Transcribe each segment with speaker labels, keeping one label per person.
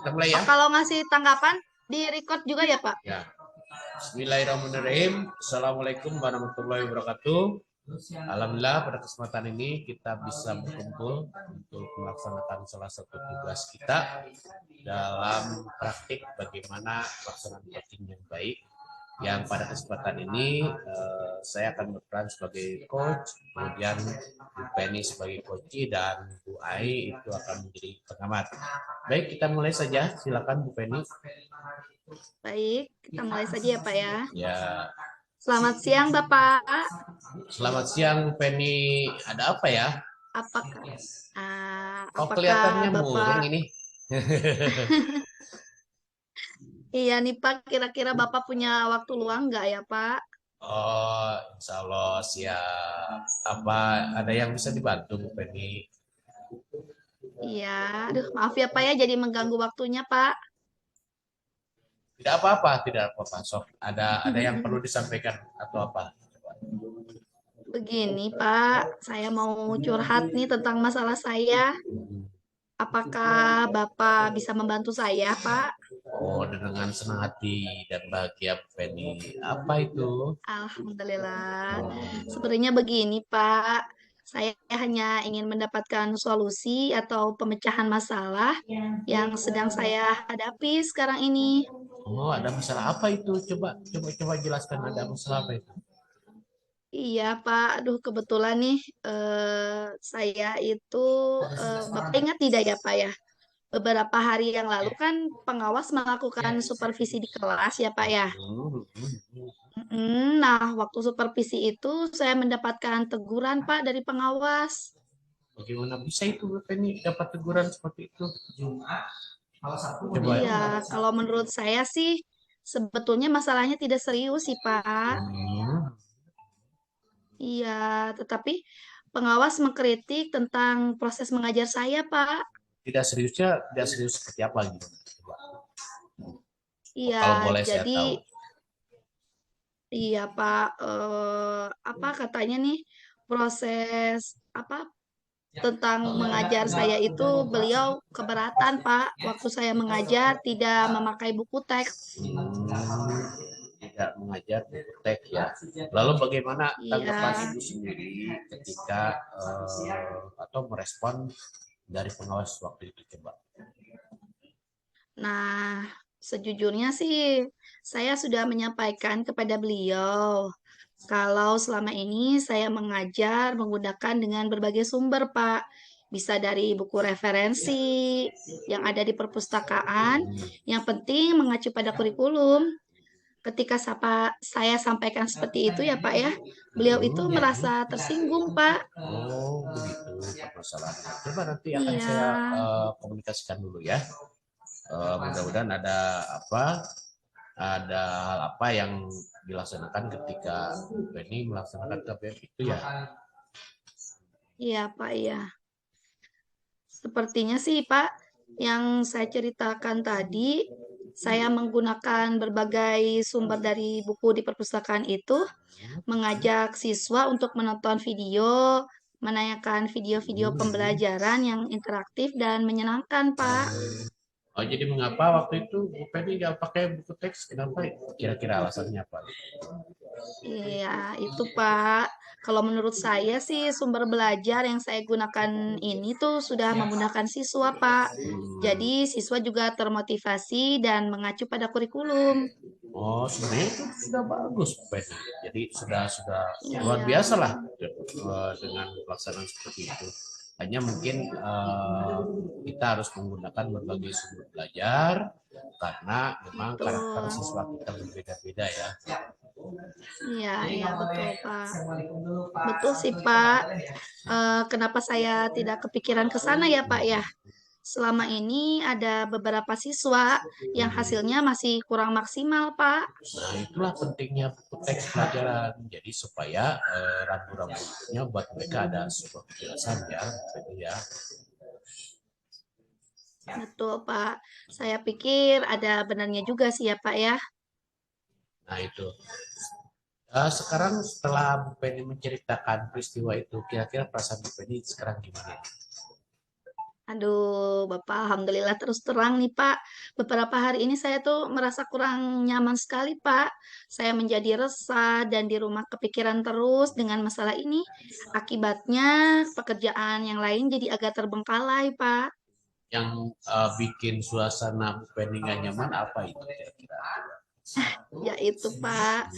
Speaker 1: Kita mulai
Speaker 2: Oh,
Speaker 1: ya.
Speaker 2: kalau ngasih tanggapan di record juga ya, Pak?
Speaker 1: Ya. Bismillahirrahmanirrahim. Assalamualaikum warahmatullahi wabarakatuh. Alhamdulillah pada kesempatan ini kita bisa berkumpul untuk melaksanakan salah satu tugas kita dalam praktik bagaimana pelaksanaan coaching yang baik. Yang pada kesempatan ini saya akan berperan sebagai coach, kemudian Bu Penny sebagai coach dan Bu Ai itu akan menjadi pengamat. Baik, kita mulai saja. Silakan Bu Penny.
Speaker 2: Baik, kita mulai saja ya, Pak ya.
Speaker 1: Ya,
Speaker 2: Selamat siang, Bapak.
Speaker 1: selamat siang Bu Penny. Ada apa ya?
Speaker 2: Apakah
Speaker 1: Oh,
Speaker 2: apakah
Speaker 1: kelihatannya
Speaker 2: Bapak
Speaker 1: murung ini.
Speaker 2: iya nih, Pak, kira-kira Bapak punya waktu luang nggak ya, Pak?
Speaker 1: Oh, insya Allah siap. Apa ada yang bisa dibantu Bu Penny?
Speaker 2: Iya, aduh maaf ya, Pak ya, jadi mengganggu waktunya, Pak.
Speaker 1: Tidak apa-apa, tidak apa-apa. Sok, ada yang perlu disampaikan atau apa?
Speaker 2: Begini, Pak, saya mau curhat nih tentang masalah saya. Apakah Bapak bisa membantu saya, Pak?
Speaker 1: Oh, dengan senang hati dan bahagia Bu Penny. Apa itu?
Speaker 2: Alhamdulillah.
Speaker 1: Hmm.
Speaker 2: Sebenarnya begini, Pak. Saya hanya ingin mendapatkan solusi atau pemecahan masalah yang sedang saya hadapi sekarang ini.
Speaker 1: Oh, ada masalah apa itu? Coba jelaskan ada masalah apa itu?
Speaker 2: Iya, Pak. Aduh, kebetulan nih saya itu Bapak ingat tidak ya, Pak ya? Beberapa hari yang lalu kan pengawas melakukan supervisi di kelas ya, Pak ya. Nah, waktu supervisi itu saya mendapatkan teguran, Pak, dari pengawas.
Speaker 1: Bagaimana bisa itu Bu Penny dapat teguran seperti itu? Coba.
Speaker 2: Iya, kalau menurut saya sih sebetulnya masalahnya tidak serius sih, Pak.
Speaker 1: Hmm.
Speaker 2: Iya, tetapi pengawas mengkritik tentang proses mengajar saya, Pak.
Speaker 1: Tidak serius seperti apa gitu? Coba.
Speaker 2: Iya,
Speaker 1: Kalau boleh saya
Speaker 2: jadi
Speaker 1: tahu.
Speaker 2: iya, Pak. Apa katanya nih proses apa tentang mengajar saya itu beliau keberatan, Pak. Waktu saya mengajar tidak memakai buku teks.
Speaker 1: Tidak mengajar buku teks ya. Lalu bagaimana
Speaker 2: Iya.
Speaker 1: tanggapan Ibu sendiri ketika atau merespon dari pengawas waktu itu coba?
Speaker 2: Nah, sejujurnya sih saya sudah menyampaikan kepada beliau kalau selama ini saya mengajar menggunakan dengan berbagai sumber, Pak. Bisa dari buku referensi yang ada di perpustakaan, yang penting mengacu pada kurikulum. Ketika saya sampaikan seperti itu ya, Pak ya, beliau itu merasa tersinggung, Pak.
Speaker 1: Oh, begitu permasalahannya. Coba nanti akan
Speaker 2: Iya,
Speaker 1: saya komunikasikan dulu ya. Mudah-mudahan ada hal apa yang dilaksanakan ketika Penny melaksanakan KPM itu ya.
Speaker 2: iya, Pak, iya. Sepertinya sih, Pak, yang saya ceritakan tadi, saya menggunakan berbagai sumber dari buku di perpustakaan itu, mengajak siswa untuk menonton video, menanyakan video-video pembelajaran yang interaktif dan menyenangkan, Pak.
Speaker 1: Oh, jadi mengapa waktu itu Bu Penny nggak pakai buku teks? Kenapa? Kira-kira alasannya apa?
Speaker 2: Iya, itu Pak. Kalau menurut saya sih sumber belajar yang saya gunakan ini tuh sudah memudahkan siswa, Pak.
Speaker 1: Hmm.
Speaker 2: Jadi siswa juga termotivasi dan mengacu pada kurikulum.
Speaker 1: Oh, sebenarnya itu sudah bagus, Bu Penny. Jadi sudah luar
Speaker 2: Iya,
Speaker 1: biasa lah dengan pelaksanaan seperti itu. Hanya mungkin kita harus menggunakan berbagai sumber belajar karena memang karakter
Speaker 2: betul.
Speaker 1: siswa kita berbeda-beda ya.
Speaker 2: Iya, iya betul, Pak. Betul sih, Pak. Kenapa saya tidak kepikiran ke sana ya, Pak ya? Selama ini ada beberapa siswa yang hasilnya masih kurang maksimal, Pak.
Speaker 1: Nah, itulah pentingnya buku teks pelajaran. Jadi supaya rambu-rambunya buat mereka ada sebuah kejelasan ya. Jadi ya.
Speaker 2: Betul, Pak. Saya pikir ada benarnya juga sih ya, Pak ya.
Speaker 1: Nah, itu. Sekarang setelah Bu Penny menceritakan peristiwa itu, kira-kira perasaan Bu Penny sekarang gimana?
Speaker 2: Aduh, Bapak, alhamdulillah terus terang nih, Pak. Beberapa hari ini saya tuh merasa kurang nyaman sekali, Pak. Saya menjadi resah dan di rumah kepikiran terus dengan masalah ini. Akibatnya pekerjaan yang lain jadi agak terbengkalai, Pak.
Speaker 1: Yang bikin suasana Bu Penny nggak nyaman apa itu kira-kira?
Speaker 2: Ya itu, Pak.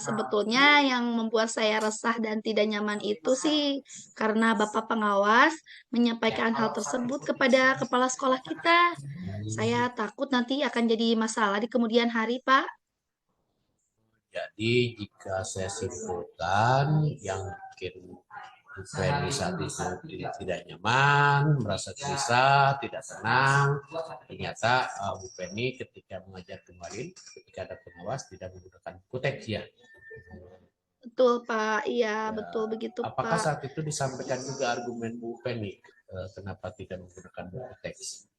Speaker 2: Sebetulnya yang membuat saya resah dan tidak nyaman itu sih karena Bapak pengawas menyampaikan hal tersebut kepada kepala sekolah kita. Saya takut nanti akan jadi masalah di kemudian hari, Pak.
Speaker 1: Jadi jika saya simpulkan yang bikin Bu Penny saat itu tidak nyaman, merasa gelisah, tidak tenang, ternyata Bu Penny ketika mengajar kemarin, ketika ada pengawas tidak menggunakan buku teks ya.
Speaker 2: Betul, Pak. Iya,
Speaker 1: Ya,
Speaker 2: betul begitu,
Speaker 1: apakah
Speaker 2: Pak.
Speaker 1: saat itu disampaikan juga argumen Bu Penny kenapa tidak menggunakan buku teks?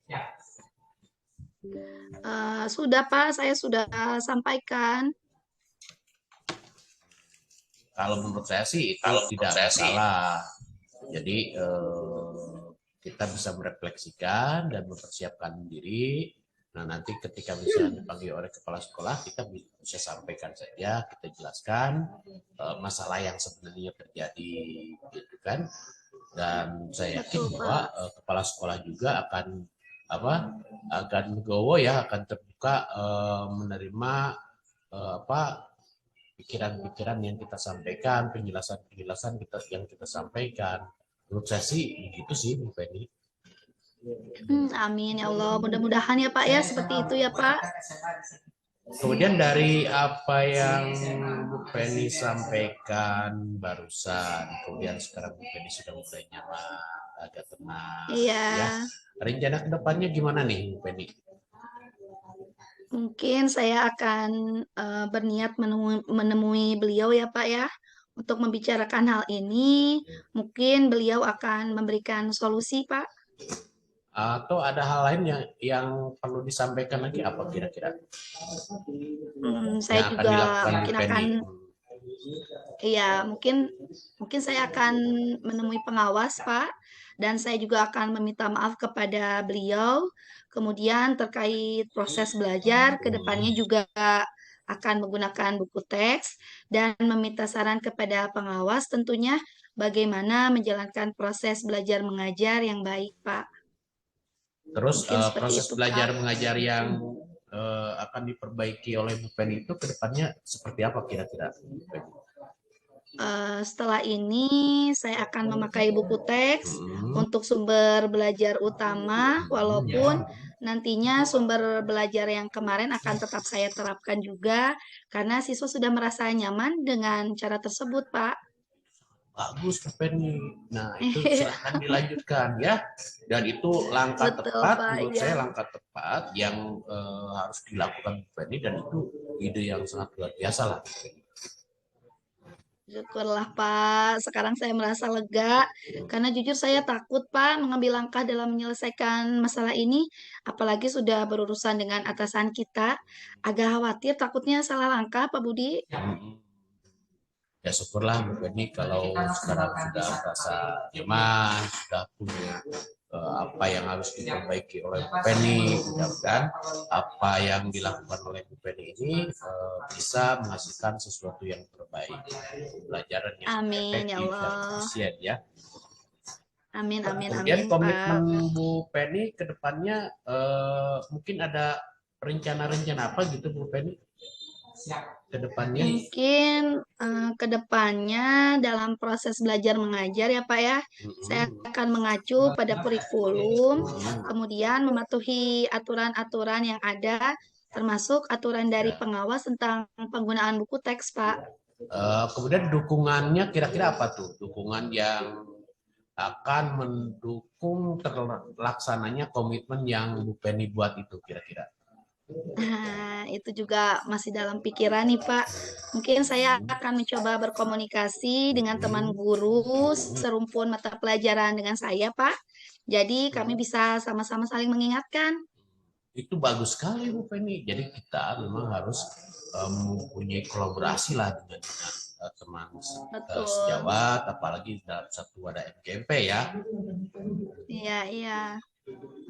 Speaker 2: Sudah, Pak, saya sudah sampaikan.
Speaker 1: Kalau menurut saya sih itu tidak masalah. Jadi kita bisa merefleksikan dan mempersiapkan diri. Nah nanti ketika misalnya dipanggil oleh kepala sekolah, kita bisa sampaikan saja, kita jelaskan masalah yang sebenarnya terjadi, gitu kan. Dan saya yakin
Speaker 2: Betul,
Speaker 1: bahwa
Speaker 2: Pak.
Speaker 1: kepala sekolah juga akan legowo ya, akan terbuka menerima apa pikiran-pikiran yang kita sampaikan, penjelasan-penjelasan yang kita sampaikan. Menurut saya sih begitu sih, Bu Penny.
Speaker 2: Amin ya Allah. Mudah-mudahan ya Pak ya seperti itu ya Pak.
Speaker 1: Kemudian dari apa yang Bu Penny sampaikan barusan, kemudian sekarang Bu Penny sudah mulai nyaman, agak tenang,
Speaker 2: Iya.
Speaker 1: ya. Rencana kedepannya gimana nih, Bu Penny?
Speaker 2: Mungkin saya akan berniat menemui beliau ya Pak ya untuk membicarakan hal ini. Mungkin beliau akan memberikan solusi Pak.
Speaker 1: Atau ada hal lain yang perlu disampaikan lagi apa kira-kira
Speaker 2: Saya
Speaker 1: yang akan
Speaker 2: juga
Speaker 1: dilakukan Bu
Speaker 2: mungkin akan
Speaker 1: Penny?
Speaker 2: Iya, mungkin saya akan menemui pengawas, Pak, dan saya juga akan meminta maaf kepada beliau. Kemudian terkait proses belajar, ke depannya juga akan menggunakan buku teks dan meminta saran kepada pengawas tentunya bagaimana menjalankan proses belajar mengajar yang baik, Pak.
Speaker 1: Terus
Speaker 2: Mungkin seperti
Speaker 1: proses
Speaker 2: itu,
Speaker 1: belajar
Speaker 2: Pak.
Speaker 1: mengajar yang akan diperbaiki oleh Bu Penny itu ke depannya seperti apa kira-kira?
Speaker 2: Setelah ini saya akan memakai buku teks
Speaker 1: Hmm.
Speaker 2: untuk sumber belajar utama, walaupun
Speaker 1: Ya.
Speaker 2: nantinya sumber belajar yang kemarin akan tetap saya terapkan juga, karena siswa sudah merasa nyaman dengan cara tersebut, Pak.
Speaker 1: Bagus Bu Penny. Nah itu silahkan dilanjutkan ya. Dan itu langkah
Speaker 2: Betul,
Speaker 1: tepat,
Speaker 2: Pak.
Speaker 1: menurut
Speaker 2: Iya.
Speaker 1: saya langkah tepat yang harus dilakukan Bu Penny, dan itu ide yang sangat luar biasa lah.
Speaker 2: Syukurlah, Pak. Sekarang saya merasa lega karena jujur saya takut, Pak, mengambil langkah dalam menyelesaikan masalah ini, apalagi sudah berurusan dengan atasan kita. Agak khawatir takutnya salah langkah, Pak Budi.
Speaker 1: Hmm. Ya syukurlah Bu Penny kalau sekarang sudah merasa nyaman, sudah punya apa yang harus diperbaiki oleh Bu Penny. Mudah-mudahan apa yang dilakukan oleh Bu Penny ini bisa menghasilkan sesuatu yang terbaik, pelajaran yang
Speaker 2: Amin ya
Speaker 1: efektif dan
Speaker 2: Allah.
Speaker 1: efisien ya.
Speaker 2: Amin, amin,
Speaker 1: Kemudian
Speaker 2: amin,
Speaker 1: komitmen
Speaker 2: Pak.
Speaker 1: Bu Penny ke depannya mungkin ada rencana-rencana apa gitu Bu Penny ke depannya?
Speaker 2: Mungkin ke depannya dalam proses belajar mengajar ya Pak ya, saya akan mengacu pada kurikulum, kemudian mematuhi aturan-aturan yang ada, termasuk aturan dari
Speaker 1: Ya.
Speaker 2: pengawas tentang penggunaan buku teks, Pak.
Speaker 1: Kemudian dukungannya kira-kira apa tuh? Dukungan yang akan mendukung terlaksananya komitmen yang Bu Penny buat itu kira-kira.
Speaker 2: Nah, itu juga masih dalam pikiran nih, Pak. Mungkin saya akan mencoba berkomunikasi dengan teman guru serumpun mata pelajaran dengan saya, Pak. Jadi kami bisa sama-sama saling mengingatkan.
Speaker 1: Itu bagus sekali Bu Penny. Jadi kita memang harus mempunyai kolaborasi lah dengan teman
Speaker 2: Betul.
Speaker 1: sejawat, apalagi dalam satu wadah MKMP ya.
Speaker 2: Iya, iya.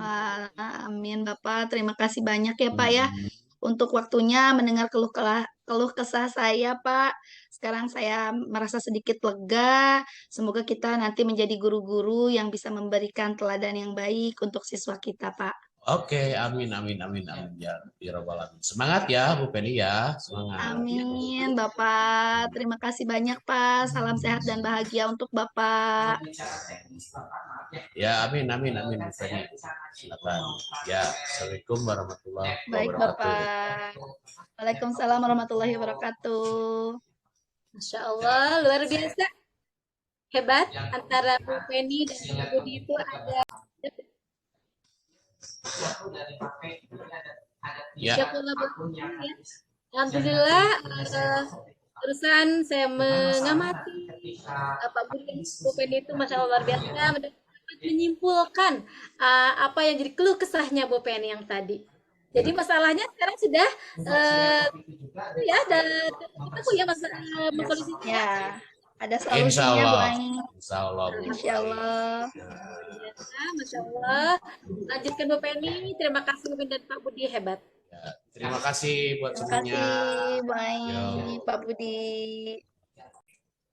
Speaker 2: Wah, amin Bapak. Terima kasih banyak ya Pak ya
Speaker 1: Hmm.
Speaker 2: untuk waktunya mendengar keluh kesah saya Pak. Sekarang saya merasa sedikit lega. Semoga kita nanti menjadi guru-guru yang bisa memberikan teladan yang baik untuk siswa kita Pak.
Speaker 1: Oke, amin, amin, amin, amin. Ya, ya Rabbal alamin. Semangat ya, Bu Penny ya. Semangat.
Speaker 2: Amin Bapak. Terima kasih banyak Pak. Salam sehat dan bahagia untuk Bapak.
Speaker 1: Ya, amin, amin, amin, Bu Penny. Silakan. Ya, Assalamualaikum warahmatullahi
Speaker 2: Baik
Speaker 1: wabarakatuh.
Speaker 2: Bapak. Waalaikumsalam warahmatullahi wabarakatuh.
Speaker 3: Masya Allah, luar biasa. Hebat antara Bu Penny dan Pak Budi itu ada
Speaker 1: Ya,
Speaker 3: Syakullah Budi ya. Alhamdulillah, barusan saya mengamati Pak Budi dan Bu Penny itu Masya Allah luar biasa dapat menyimpulkan apa yang jadi keluh kesahnya Bu Penny yang tadi. Jadi masalahnya sekarang sudah ya dan kita ya solusinya ya.
Speaker 2: Ya, ada
Speaker 1: insya
Speaker 2: solusinya Bu
Speaker 1: Allah.
Speaker 2: Aing.
Speaker 1: Insya Allah, Bu.
Speaker 2: Insya Allah.
Speaker 3: Ya, Masya Allah. Lanjutkan Bu Penny. Terima kasih Bu Penny dan Pak Budi hebat.
Speaker 1: Ya, terima kasih buat
Speaker 2: Terima
Speaker 1: semuanya.
Speaker 2: kasih Bu Aing,
Speaker 1: Yo.
Speaker 2: Pak Budi.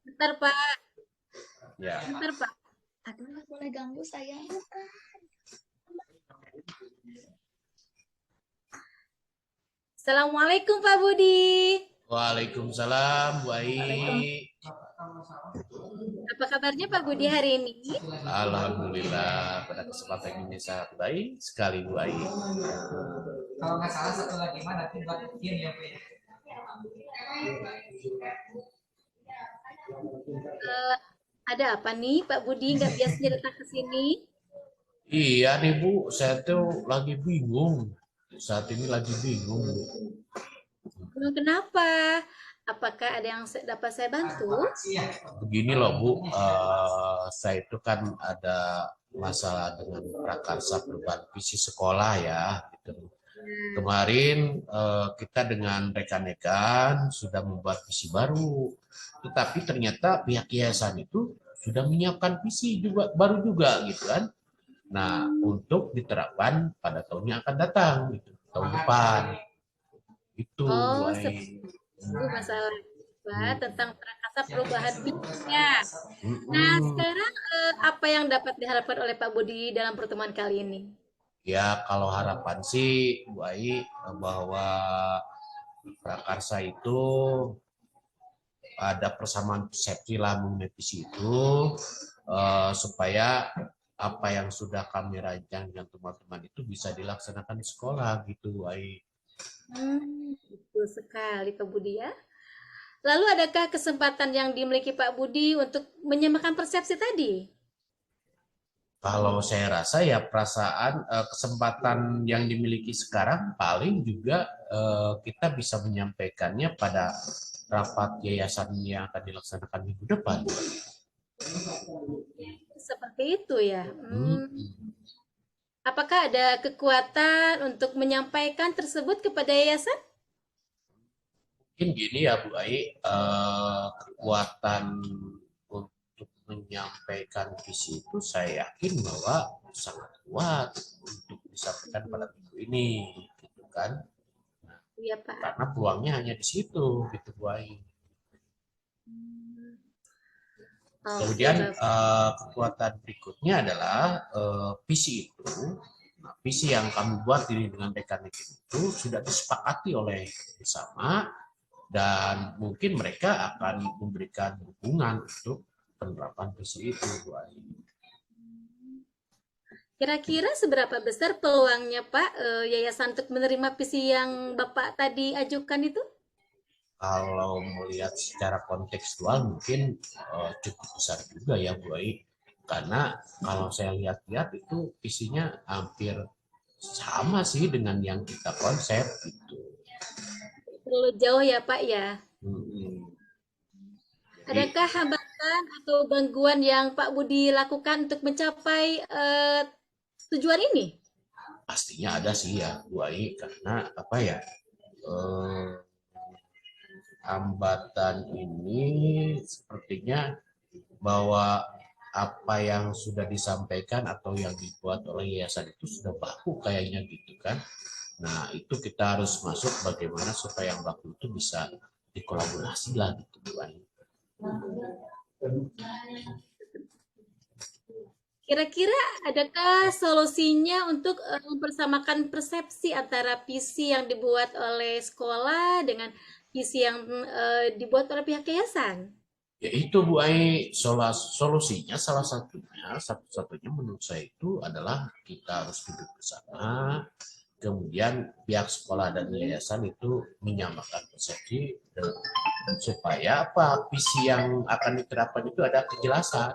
Speaker 3: Bentar Pak,
Speaker 1: Ya.
Speaker 3: bentar Pak.
Speaker 2: Aduh, boleh ganggu saya.
Speaker 3: Assalamualaikum Pak Budi.
Speaker 1: Waalaikumsalam, Bu Ai.
Speaker 3: Apa kabarnya Pak Budi hari ini?
Speaker 1: Alhamdulillah, pada kesempatan ini sangat baik sekali, Bu Ai.
Speaker 4: Kalau nggak salah satu lagi mah nanti buat bikin ya Bu ya.
Speaker 3: Ada apa nih Pak Budi nggak biasanya datang ke sini?
Speaker 1: Iya nih Bu, saya tuh lagi bingung. Saat ini lagi bingung.
Speaker 3: Kenapa? Apakah ada yang dapat saya bantu?
Speaker 1: Begini loh Bu, saya itu kan ada masalah dengan prakarsa perubahan visi sekolah ya. Gitu. Kemarin kita dengan rekan-rekan sudah membuat visi baru, tetapi ternyata pihak yayasan itu sudah menyiapkan visi juga baru juga gitu kan. Nah, untuk diterapkan pada tahun yang akan datang, gitu, tahun depan. Itu,
Speaker 3: Oh,
Speaker 1: Ai.
Speaker 3: itu masalah Pak, tentang prakarsa perubahan bisnisnya. Nah, sekarang apa yang dapat diharapkan oleh Pak Budi dalam pertemuan kali ini?
Speaker 1: Ya, kalau harapan sih, Bu Ai, bahwa prakarsa itu ada persamaan persepsi lah mengenai visi itu, supaya apa yang sudah kami rancang dengan teman-teman itu bisa dilaksanakan di sekolah gitu, Bu Ai.
Speaker 3: Betul sekali Pak Budi ya. Lalu adakah kesempatan yang dimiliki Pak Budi untuk menyamakan persepsi tadi?
Speaker 1: Kalau saya rasa ya perasaan kesempatan yang dimiliki sekarang paling juga kita bisa menyampaikannya pada rapat yayasan yang akan dilaksanakan minggu depan.
Speaker 3: Seperti itu ya. Apakah ada kekuatan untuk menyampaikan tersebut kepada yayasan?
Speaker 1: Mungkin gini ya Bu Ai, kekuatan untuk menyampaikan visi itu saya yakin bahwa sangat kuat untuk disampaikan pada minggu ini, gitu kan?
Speaker 3: Iya Pak.
Speaker 1: Karena peluangnya hanya di situ, gitu Bu Ai. Kemudian kekuatan berikutnya adalah visi itu. Nah, visi yang kami buat ini dengan rekan-rekan itu sudah disepakati oleh bersama dan mungkin mereka akan memberikan dukungan untuk penerapan visi itu, Bu Ai.
Speaker 3: Kira-kira seberapa besar peluangnya Pak yayasan untuk menerima visi yang Bapak tadi ajukan itu?
Speaker 1: Kalau melihat secara kontekstual mungkin cukup besar juga ya Bu Ai. Karena kalau saya lihat-lihat itu visinya hampir sama sih dengan yang kita konsep gitu.
Speaker 3: Terlalu jauh ya Pak ya.
Speaker 1: Jadi,
Speaker 3: Adakah hambatan atau gangguan yang Pak Budi lakukan untuk mencapai tujuan ini?
Speaker 1: pastinya ada sih ya Bu Ai, karena apa ya, hambatan ini sepertinya bahwa apa yang sudah disampaikan atau yang dibuat oleh yayasan itu sudah baku kayaknya gitu kan. Nah, itu kita harus masuk bagaimana supaya yang baku itu bisa dikolaborasi lah gitu kan.
Speaker 3: Kira-kira adakah solusinya untuk mempersamakan persepsi antara visi yang dibuat oleh sekolah dengan visi yang dibuat oleh pihak yayasan?
Speaker 1: Ya itu Bu Ai, solusinya salah satunya, satu-satunya menurut saya itu adalah kita harus duduk bersama, kemudian pihak sekolah dan yayasan itu menyamakan persepsi supaya apa visi yang akan diterapkan itu ada kejelasan.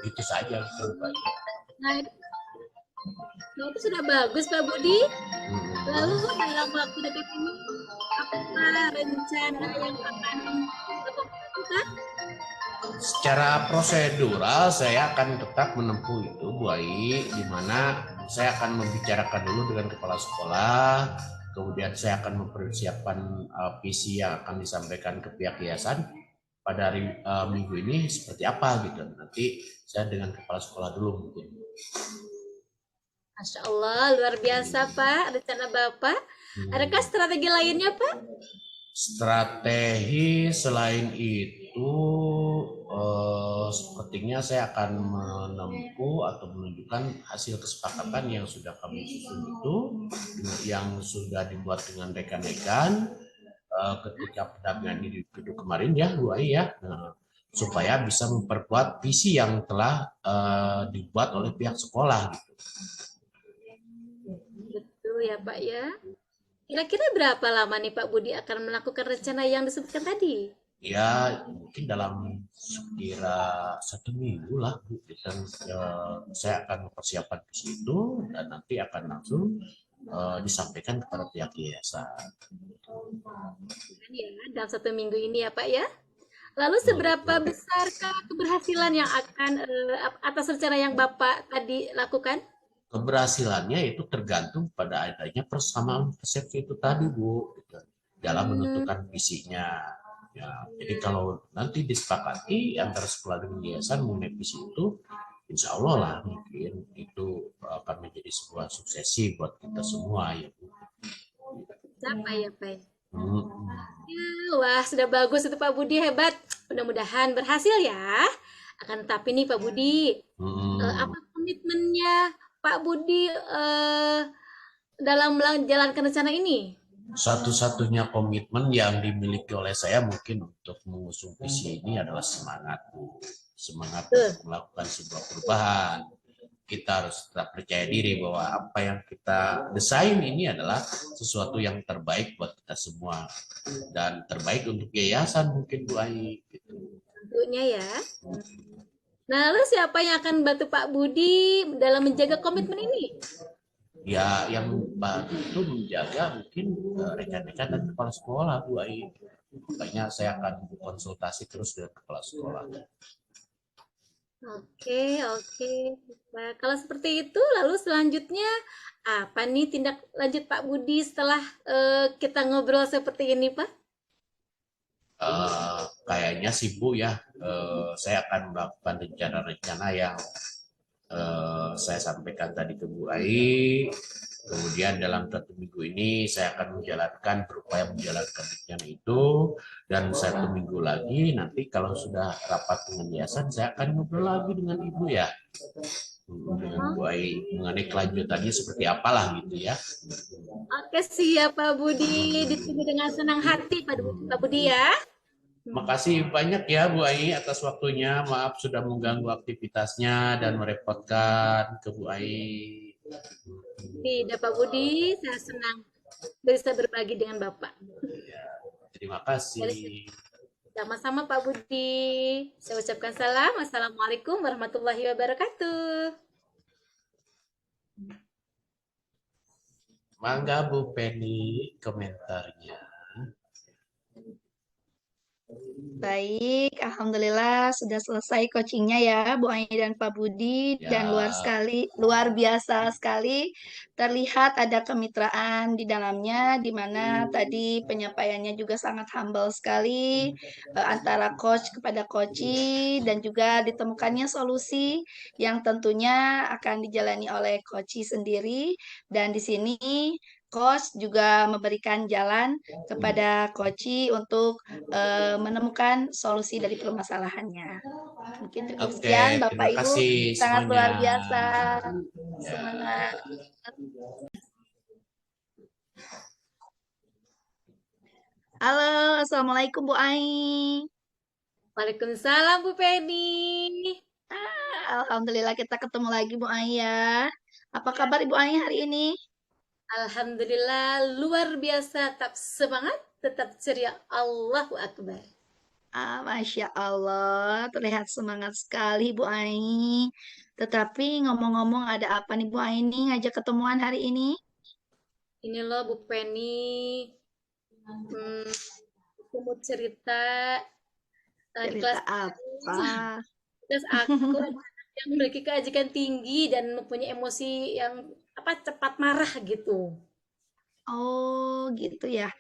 Speaker 1: Itu saja gitu Bu Ai.
Speaker 3: Nah, itu sudah bagus Pak Budi. Lalu dalam waktu dekat ini, apa rencana yang akan Bapak lakukan?
Speaker 1: Secara prosedural saya akan tetap menempuh itu Bu Ai, di mana saya akan membicarakan dulu dengan kepala sekolah, kemudian saya akan mempersiapkan visi yang akan disampaikan ke pihak yayasan pada hari minggu ini seperti apa gitu. Nanti saya dengan kepala sekolah dulu mungkin.
Speaker 3: Masya Allah, luar biasa Pak, rencana Bapak. Adakah strategi lainnya Pak?
Speaker 1: Strategi selain itu sepertinya saya akan menempuh atau menunjukkan hasil kesepakatan yang sudah kami susun itu, yang sudah dibuat dengan rekan-rekan ketika pendampingan di gedung kemarin ya Bu Ai ya, supaya bisa memperkuat visi yang telah dibuat oleh pihak sekolah gitu.
Speaker 3: Betul ya Pak ya. Kira-kira berapa lama nih Pak Budi akan melakukan rencana yang disebutkan tadi?
Speaker 1: Ya mungkin dalam sekira 1 minggu lah Bu. Dan saya akan mempersiapkan di situ dan nanti akan langsung disampaikan kepada pihak yayasan.
Speaker 3: Ya, dalam 1 minggu ini ya Pak ya. Lalu seberapa besarkah keberhasilan yang akan atas rencana yang Bapak tadi lakukan?
Speaker 1: Keberhasilannya itu tergantung pada adanya persamaan persepsi itu tadi Bu, gitu, dalam menentukan visinya. Ya, jadi kalau nanti disepakati antara sekolah dengan yayasan mengenai visi itu, insya Allah lah mungkin itu akan menjadi sebuah suksesi buat kita semua ya Bu.
Speaker 3: Siapa ya Pak?
Speaker 1: Hmm.
Speaker 3: Ya, wah sudah bagus itu Pak Budi, hebat. Mudah-mudahan berhasil ya. Akan tapi nih Pak Budi, apa komitmennya Pak Budi dalam menjalankan rencana ini?
Speaker 1: Satu-satunya komitmen yang dimiliki oleh saya mungkin untuk mengusung visi ini adalah semangat, Bu. Semangat untuk melakukan sebuah perubahan. Kita harus tetap percaya diri bahwa apa yang kita desain ini adalah sesuatu yang terbaik buat kita semua. Dan terbaik untuk yayasan mungkin Bu Ai. Gitu.
Speaker 3: Tentunya ya. Nah, lalu siapa yang akan bantu Pak Budi dalam menjaga komitmen ini?
Speaker 1: Ya, yang bantu itu menjaga mungkin rekan-rekan dan kepala sekolah Bu Ai. Makanya saya akan konsultasi terus dengan kepala sekolah.
Speaker 3: Oke, oke. Nah, kalau seperti itu, lalu selanjutnya apa nih tindak lanjut Pak Budi setelah kita ngobrol seperti ini, Pak?
Speaker 1: Kayaknya sih Bu ya, saya akan melakukan rencana-rencana yang saya sampaikan tadi ke Bu Ai. Kemudian dalam 1 minggu ini saya akan berupaya menjalankan rencana itu, dan 1 minggu lagi nanti kalau sudah rapat dengan yayasan saya akan ngobrol lagi dengan Ibu ya, dengan Bu Ai mengenai kelanjutannya seperti apalah gitu ya.
Speaker 3: Oke, siap Pak Budi. Ditunggu dengan senang hati Pak Budi ya.
Speaker 1: Makasih banyak ya Bu Ai atas waktunya. Maaf sudah mengganggu aktivitasnya dan merepotkan ke Bu Ai.
Speaker 3: Tidak Pak Budi, saya senang bisa berbagi dengan Bapak.
Speaker 1: Ya, terima kasih.
Speaker 3: Sama-sama Pak Budi. Saya ucapkan salam. Assalamualaikum warahmatullahi wabarakatuh.
Speaker 1: Mangga Bu Penny komentarnya.
Speaker 2: Baik, alhamdulillah sudah selesai coachingnya ya, Bu Ai dan Pak Budi, dan
Speaker 1: Ya,
Speaker 2: luar biasa sekali. Terlihat ada kemitraan di dalamnya, di mana tadi penyampaiannya juga sangat humble sekali antara coach kepada coachee, dan juga ditemukannya solusi yang tentunya akan dijalani oleh coachee sendiri. Dan di sini coach juga memberikan jalan kepada coachee untuk menemukan solusi dari permasalahannya. Mungkin cukup
Speaker 1: oke,
Speaker 2: sekian, Bapak
Speaker 1: terima
Speaker 2: Ibu,
Speaker 1: kasih
Speaker 2: sangat
Speaker 1: semuanya.
Speaker 2: luar biasa.
Speaker 1: Ya.
Speaker 2: Semangat. Halo, Assalamualaikum Bu Ai.
Speaker 3: Waalaikumsalam Bu Penny.
Speaker 2: Alhamdulillah kita ketemu lagi Bu Ai ya. Apa kabar Ibu Ai hari ini?
Speaker 3: Alhamdulillah luar biasa, tetap semangat, tetap ceria. Allahu Akbar.
Speaker 2: Masya Allah, terlihat semangat sekali Bu Ai. Tetapi ngomong-ngomong ada apa nih Bu Ai nih ngajak ketemuan hari ini?
Speaker 3: Ini loh Bu Penny, aku mau cerita di
Speaker 2: Cerita apa?
Speaker 3: kelas aku yang memiliki keajikan tinggi dan mempunyai emosi yang cepat marah gitu.
Speaker 2: Oh, gitu ya.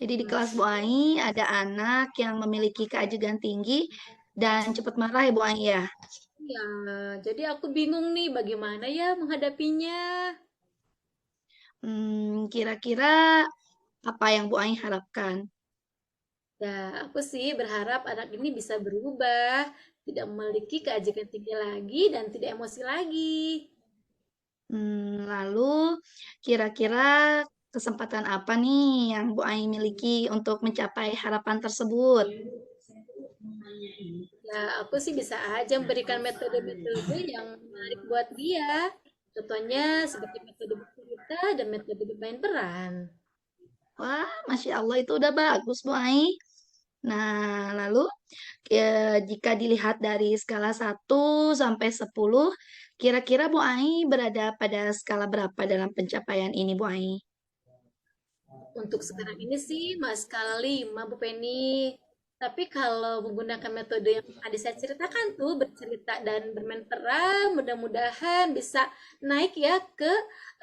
Speaker 2: Jadi di kelas Bu Ai ada anak yang memiliki keajegan tinggi dan cepat marah ya Bu Ai ya.
Speaker 3: Ya, jadi aku bingung nih bagaimana ya menghadapinya.
Speaker 2: Kira-kira apa yang Bu Ai harapkan?
Speaker 3: Ya, aku sih berharap anak ini bisa berubah, tidak memiliki keajikan tinggi lagi dan tidak emosi lagi.
Speaker 2: Lalu kira-kira kesempatan apa nih yang Bu Ai miliki untuk mencapai harapan tersebut?
Speaker 3: Ya, aku sih bisa aja memberikan metode-metode yang menarik buat dia. Contohnya seperti metode bercerita dan metode bermain peran.
Speaker 2: Wah, Masya Allah itu udah bagus Bu Ai. Nah, lalu jika dilihat dari skala 1 sampai 10, kira-kira Bu Ai berada pada skala berapa dalam pencapaian ini Bu Ai?
Speaker 3: Untuk sekarang ini sih mas skala 5 Bu Penny. Tapi kalau menggunakan metode yang tadi saya ceritakan tuh, bercerita dan bermain peran, mudah-mudahan bisa naik ya ke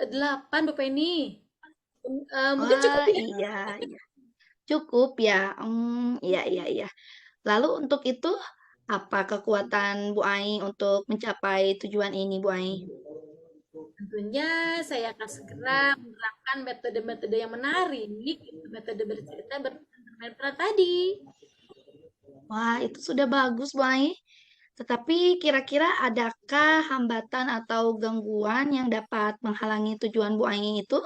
Speaker 3: 8 Bu Penny. Mungkin cukup
Speaker 2: Wah,
Speaker 3: ya.
Speaker 2: iya, iya. Cukup ya. Iya, iya, iya. Lalu untuk itu, apa kekuatan Bu Ai untuk mencapai tujuan ini Bu Ai?
Speaker 3: Tentunya saya akan segera menerapkan metode-metode yang menarik, gitu, metode bercerita bermain peran tadi.
Speaker 2: Wah, itu sudah bagus Bu Ai. Tetapi kira-kira adakah hambatan atau gangguan yang dapat menghalangi tujuan Bu Ai itu?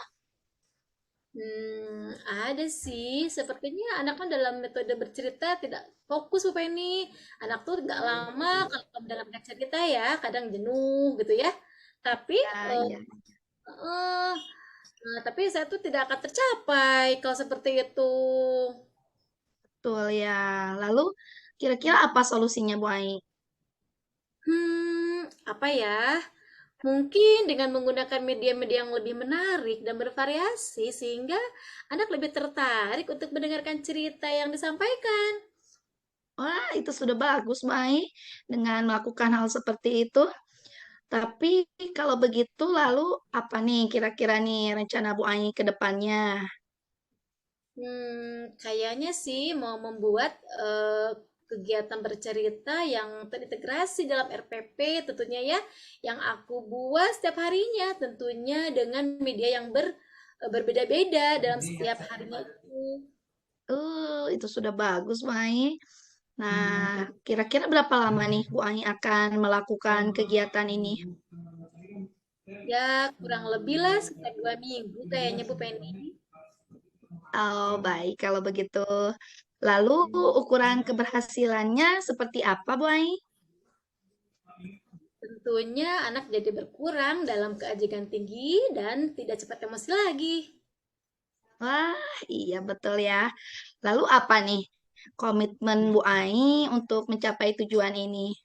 Speaker 3: Ada sih. Sepertinya anak kan dalam metode bercerita tidak fokus Bu Penny. Anak tuh nggak lama kalau dalam cerita ya, kadang jenuh gitu ya. Tapi
Speaker 2: Ya, iya.
Speaker 3: eh, tapi saya tuh tidak akan tercapai kalau seperti itu.
Speaker 2: Betul ya. Lalu kira-kira apa solusinya Bu Ai?
Speaker 3: Apa ya? Mungkin dengan menggunakan media-media yang lebih menarik dan bervariasi sehingga anak lebih tertarik untuk mendengarkan cerita yang disampaikan.
Speaker 2: Wah, itu sudah bagus, Mai, dengan melakukan hal seperti itu. Tapi kalau begitu, lalu apa nih kira-kira nih rencana Bu Ai ke depannya?
Speaker 3: Kayaknya sih mau membuat kegiatan bercerita yang terintegrasi dalam RPP tentunya ya, yang aku buat setiap harinya tentunya dengan media yang berbeda-beda dalam setiap harinya itu.
Speaker 2: Itu sudah bagus, Mai. Nah, kira-kira berapa lama nih Bu Ai akan melakukan kegiatan ini?
Speaker 3: Ya kurang lebih lah sekitar 2 minggu kayaknya Bu Penny.
Speaker 2: Oh, baik kalau begitu. Lalu ukuran keberhasilannya seperti apa, Bu Ai?
Speaker 3: Tentunya anak jadi berkurang dalam keajikan tinggi dan tidak cepat emosi lagi.
Speaker 2: Wah, iya betul ya. Lalu apa nih komitmen Bu Ai untuk mencapai tujuan ini?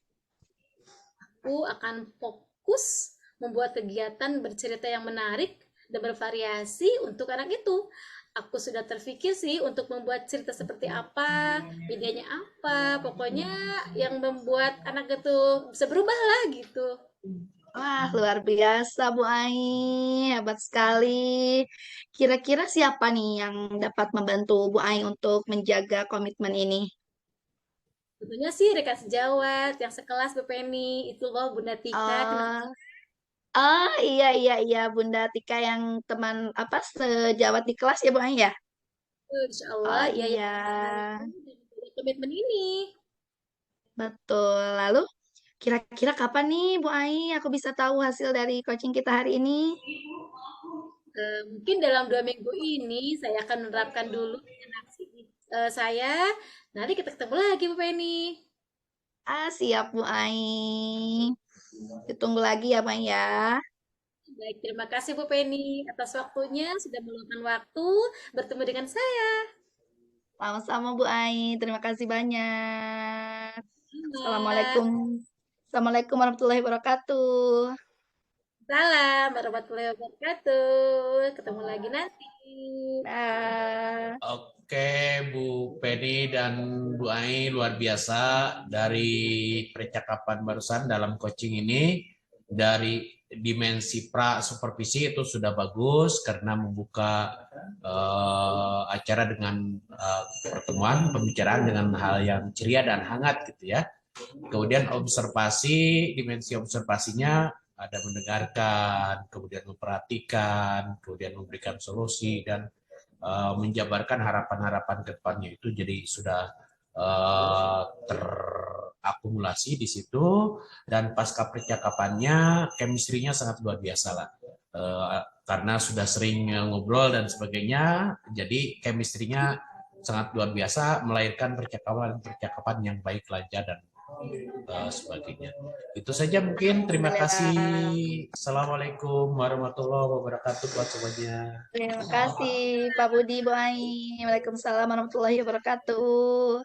Speaker 3: Aku akan fokus membuat kegiatan bercerita yang menarik dan bervariasi untuk anak itu. aku sudah terpikir sih untuk membuat cerita seperti apa, medianya apa, pokoknya yang membuat anak itu bisa berubah lah gitu.
Speaker 2: Wah, luar biasa Bu Ai, hebat sekali. Kira-kira siapa nih yang dapat membantu Bu Ai untuk menjaga komitmen ini?
Speaker 3: Tentunya sih rekan sejawat yang sekelas Bu Penny, itu loh Bunda Tika, kenal
Speaker 2: Oh, oh iya iya iya Bunda Tika yang teman apa sejawat di kelas ya Bu Ai ya?
Speaker 3: Insya Allah
Speaker 2: Oh
Speaker 3: dia yang
Speaker 2: iya,
Speaker 3: menjaga komitmen ini.
Speaker 2: betul. Lalu kira-kira kapan nih Bu Ai aku bisa tahu hasil dari coaching kita hari ini?
Speaker 3: Mungkin dalam 2 minggu ini saya akan menerapkan dulu dengan aksi saya. Nanti kita ketemu lagi Bu Penny.
Speaker 2: Ah, siap Bu Ai. Ditunggu lagi ya Bu Ai ya.
Speaker 3: Baik, terima kasih Bu Penny atas waktunya sudah meluangkan waktu bertemu dengan saya.
Speaker 2: Sama-sama Bu Ai. Terima kasih banyak.
Speaker 3: Selamat.
Speaker 2: Assalamualaikum. Assalamualaikum warahmatullahi wabarakatuh.
Speaker 3: Salam warahmatullahi wabarakatuh. Ketemu lagi nanti.
Speaker 2: Dah.
Speaker 1: Oke, Bu Penny dan Bu Ai, luar biasa dari percakapan barusan dalam coaching ini. Dari dimensi pra supervisi itu sudah bagus karena membuka acara dengan pertemuan pembicaraan dengan hal yang ceria dan hangat gitu ya. Kemudian observasi, dimensi observasinya ada mendengarkan, kemudian memperhatikan, kemudian memberikan solusi dan menjabarkan harapan-harapan ke depannya itu jadi sudah terakumulasi di situ dan pasca percakapannya chemistry-nya sangat luar biasa lah. Karena sudah sering ngobrol dan sebagainya, jadi chemistry-nya sangat luar biasa melahirkan percakapan-percakapan yang baik, lancar dan sebagainya. Itu saja mungkin. Terima kasih. Assalamualaikum warahmatullahi wabarakatuh buat semuanya.
Speaker 2: Terima kasih Pak Budi Bu Ai. Waalaikumsalam warahmatullahi wabarakatuh.